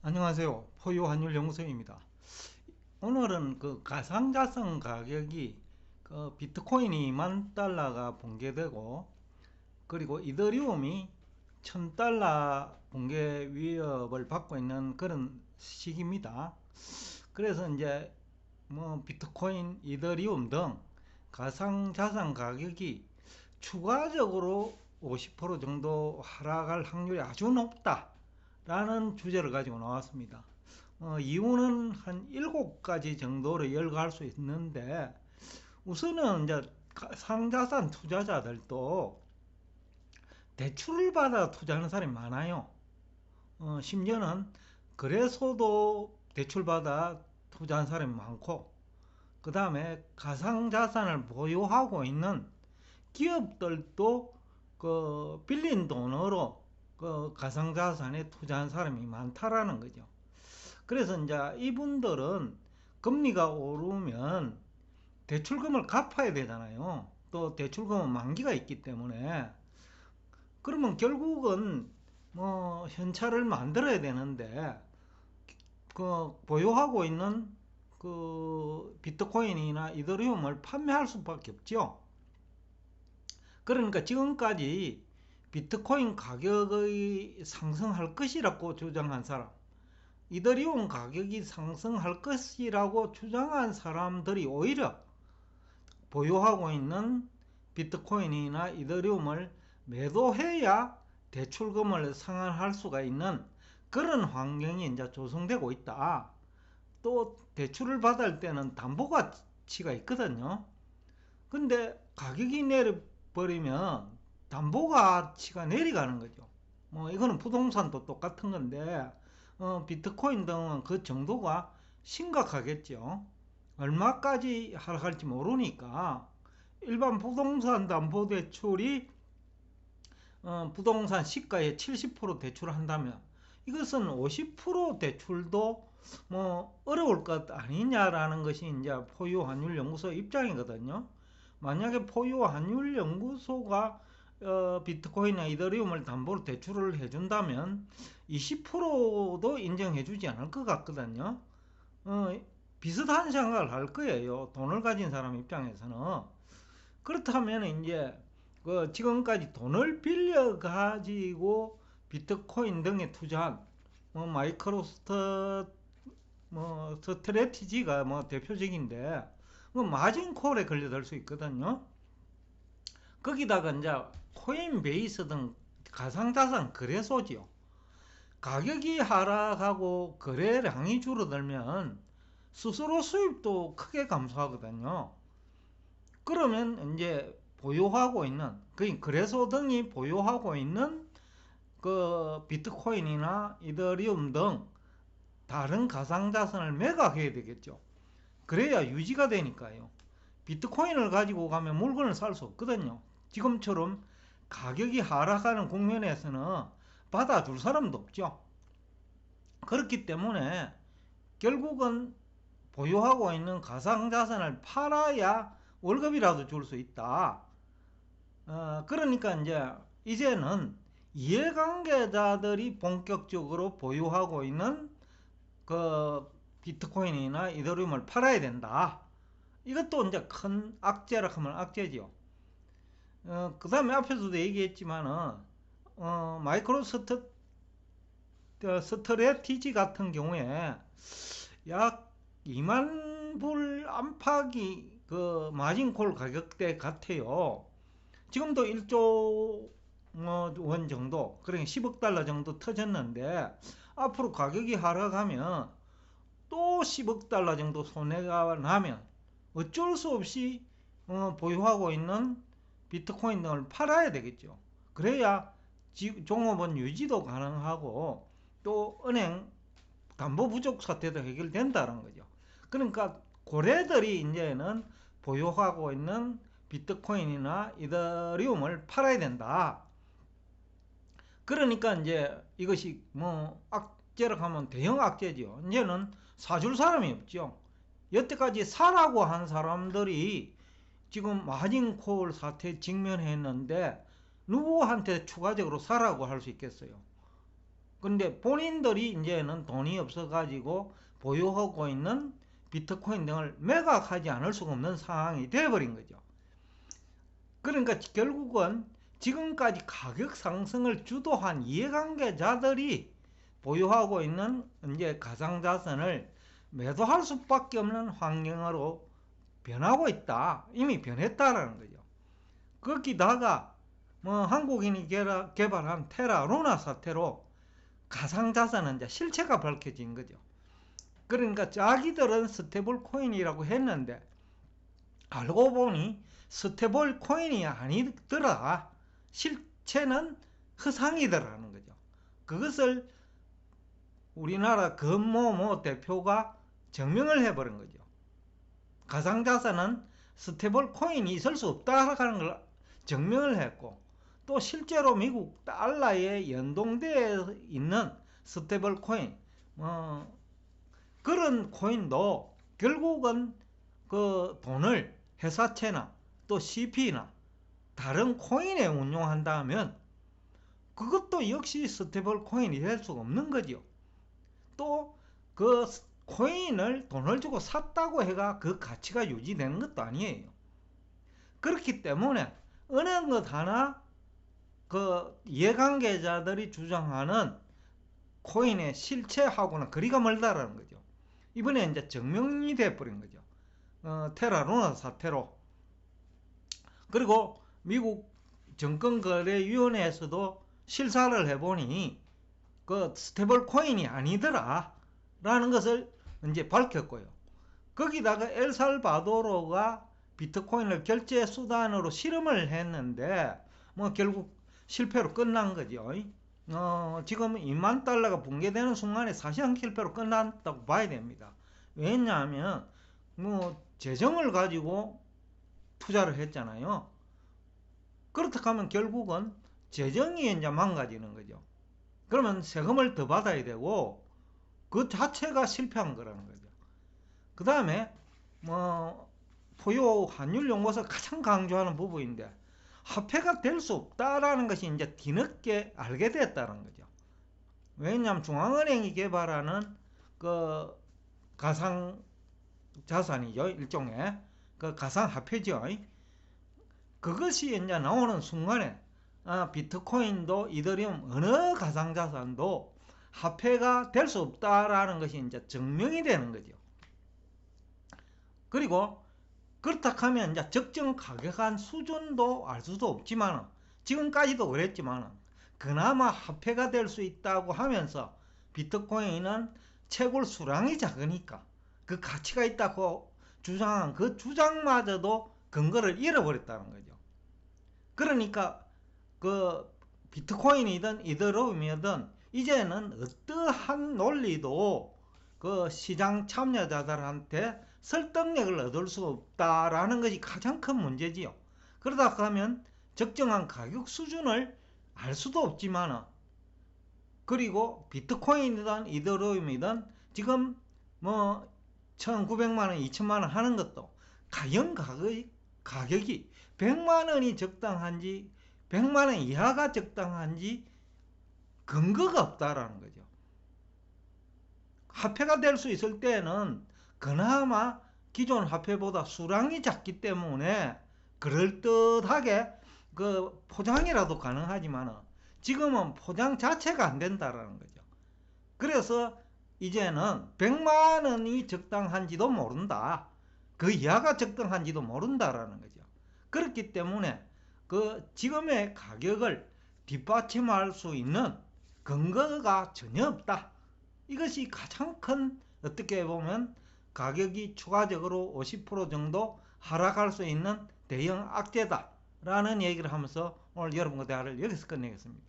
안녕하세요. 포유환율연구소입니다. 오늘은 그 가상자산 가격이 그 비트코인이 10,000달러가 붕괴되고, 그리고 이더리움이 1,000달러 붕괴 위협을 받고 있는 그런 시기입니다. 그래서 이제 뭐 비트코인, 이더리움 등 가상자산 가격이 추가적으로 50% 정도 하락할 확률이 아주 높다라는 주제를 가지고 나왔습니다. 이유는 한 7가지 정도로 열거할 수 있는데, 우선은 이제 상자산 투자자들도 대출을 받아 투자하는 사람이 많아요. 심지어는 그래서도 대출 받아 투자한 사람이 많고, 그 다음에 가상자산을 보유하고 있는 기업들도 그 빌린 돈으로 그 가상자산에 투자한 사람이 많다라는 거죠. 그래서 이제 이분들은 금리가 오르면 대출금을 갚아야 되잖아요. 또 대출금은 만기가 있기 때문에, 그러면 결국은 뭐 현찰을 만들어야 되는데, 그 보유하고 있는 그 비트코인이나 이더리움을 판매할 수밖에 없죠. 그러니까 지금까지 비트코인 가격이 상승할 것이라고 주장한 사람, 이더리움 가격이 상승할 것이라고 주장한 사람들이 오히려 보유하고 있는 비트코인이나 이더리움을 매도해야 대출금을 상환할 수가 있는 그런 환경이 이제 조성되고 있다. 또 대출을 받을 때는 담보가치가 있거든요. 근데 가격이 내려버리면 담보가치가 내려가는 거죠. 뭐 이거는 부동산도 똑같은 건데, 비트코인 등은 그 정도가 심각하겠죠. 얼마까지 하락할지 모르니까 일반 부동산 담보대출이 부동산 시가의 70% 대출한다면, 이것은 50% 대출도 뭐 어려울 것 아니냐라는 것이 이제 포유환율연구소 입장이거든요. 만약에 포유환율연구소가 비트코인이나 이더리움을 담보로 대출을 해준다면 20%도 인정해주지 않을 것 같거든요. 비슷한 생각을 할 거예요. 돈을 가진 사람 입장에서는. 그렇다면 이제 그 지금까지 돈을 빌려 가지고 비트코인 등에 투자한 뭐 뭐 스트래티지가 뭐 대표적인데, 뭐 마진콜에 걸려들 수 있거든요. 거기다가 이제 코인베이스 등 가상자산 거래소지요. 가격이 하락하고 거래량이 줄어들면 스스로 수입도 크게 감소하거든요. 그러면 이제 보유하고 있는, 그 거래소 등이 보유하고 있는 그 비트코인이나 이더리움 등 다른 가상자산을 매각해야 되겠죠. 그래야 유지가 되니까요. 비트코인을 가지고 가면 물건을 살 수 없거든요. 지금처럼 가격이 하락하는 국면에서는 받아줄 사람도 없죠. 그렇기 때문에 결국은 보유하고 있는 가상자산을 팔아야 월급이라도 줄 수 있다. 그러니까 이제는 이해관계자들이 본격적으로 보유하고 있는 그 비트코인이나 이더리움을 팔아야 된다. 이것도 이제 큰 악재라 하면 악재지요. 그 다음에 앞에서도 얘기했지만은, 마이크로스트, 스트레티지 같은 경우에 약 2만 불 안팎이 그 마진콜 가격대 같아요. 지금도 1조 원 정도, 그러니까 10억 달러 정도 터졌는데, 앞으로 가격이 하락하면 또 10억 달러 정도 손해가 나면 어쩔 수 없이 보유하고 있는 비트코인 등을 팔아야 되겠죠. 그래야 종업원 유지도 가능하고, 또 은행 담보 부족 사태도 해결된다는 거죠. 그러니까 고래들이 이제는 보유하고 있는 비트코인이나 이더리움을 팔아야 된다. 그러니까 이제 이것이 뭐 악재라고 하면 대형 악재죠. 이제는 사줄 사람이 없죠. 여태까지 사라고 한 사람들이 지금 마진콜 사태에 직면했는데 누구한테 추가적으로 사라고 할 수 있겠어요? 근데 본인들이 이제는 돈이 없어가지고 보유하고 있는 비트코인 등을 매각하지 않을 수가 없는 상황이 되어버린 거죠. 그러니까 결국은 지금까지 가격 상승을 주도한 이해관계자들이 보유하고 있는 이제 가상자산을 매도할 수밖에 없는 환경으로 변하고 있다. 이미 변했다라는 거죠. 거기다가 뭐 한국인이 개발한 테라 루나 사태로 가상자산은 이제 실체가 밝혀진 거죠. 그러니까 자기들은 스테이블 코인이라고 했는데 알고 보니 스테이블 코인이 아니더라. 실체는 허상이더라는 거죠. 그것을 우리나라 금모모 대표가 증명을 해버린 거죠. 가상자산은 스테이블 코인이 있을 수 없다라는 걸 증명을 했고, 또 실제로 미국 달러에 연동되어 있는 스테이블 코인, 그런 코인도 결국은 그 돈을 회사채나 또 CP나 다른 코인에 운용한다면 그것도 역시 스테이블 코인이 될 수가 없는 거죠. 또 그 코인을 돈을 주고 샀다고 해가 그 가치가 유지되는 것도 아니에요. 그렇기 때문에 어느 것 하나 그 이해관계자들이 주장하는 코인의 실체하고는 거리가 멀다라는 거죠. 이번에 이제 증명이 돼버린 거죠. 테라 루나 사태로. 그리고 미국 증권거래위원회에서도 실사를 해보니 그 스테이블 코인이 아니더라 라는 것을 이제 밝혔고요. 거기다가 엘살바도르가 비트코인을 결제 수단으로 실험을 했는데 뭐 결국 실패로 끝난 거죠. 지금 2만 달러가 붕괴되는 순간에 사실상 실패로 끝났다고 봐야 됩니다. 왜냐하면 뭐 재정을 가지고 투자를 했잖아요. 그렇다 하면 결국은 재정이 이제 망가지는 거죠. 그러면 세금을 더 받아야 되고 그 자체가 실패한 거라는 거죠. 그 다음에 뭐 포요 환율연구소 가장 강조하는 부분인데 화폐가 될 수 없다라는 것이 이제 뒤늦게 알게 됐다는 거죠. 왜냐하면 중앙은행이 개발하는 그 가상 자산이죠. 일종의 그 가상 화폐죠. 그것이 이제 나오는 순간에 비트코인도 이더리움 어느 가상 자산도 화폐가 될 수 없다라는 것이 이제 증명이 되는 거죠. 그리고 그렇다 하면 이제 적정 가격한 수준도 알 수도 없지만 지금까지도 그랬지만 그나마 화폐가 될 수 있다고 하면서 비트코인은 채굴 수량이 작으니까 그 가치가 있다고 주장한 그 주장마저도 근거를 잃어버렸다는 거죠. 그러니까 그 비트코인이든 이더리움이든 이제는 어떠한 논리도 그 시장 참여자들한테 설득력을 얻을 수 없다라는 것이 가장 큰 문제지요. 그러다 하면 적정한 가격 수준을 알 수도 없지만 그리고 비트코인이든 이더리움이든 지금 뭐 1900만원 2000만원 하는 것도 과연 가격이 100만원이 적당한지 100만원 이하가 적당한지 근거가 없다라는 거죠. 화폐가 될 수 있을 때는 그나마 기존 화폐보다 수량이 작기 때문에 그럴듯하게 그 포장이라도 가능하지만 지금은 포장 자체가 안 된다라는 거죠. 그래서 이제는 100만원이 적당한지도 모른다. 그 이하가 적당한지도 모른다라는 거죠. 그렇기 때문에 그 지금의 가격을 뒷받침할 수 있는 근거가 전혀 없다. 이것이 가장 큰 어떻게 보면 가격이 추가적으로 50% 정도 하락할 수 있는 대형 악재다 라는 얘기를 하면서 오늘 여러분과 대화를 여기서 끝내겠습니다.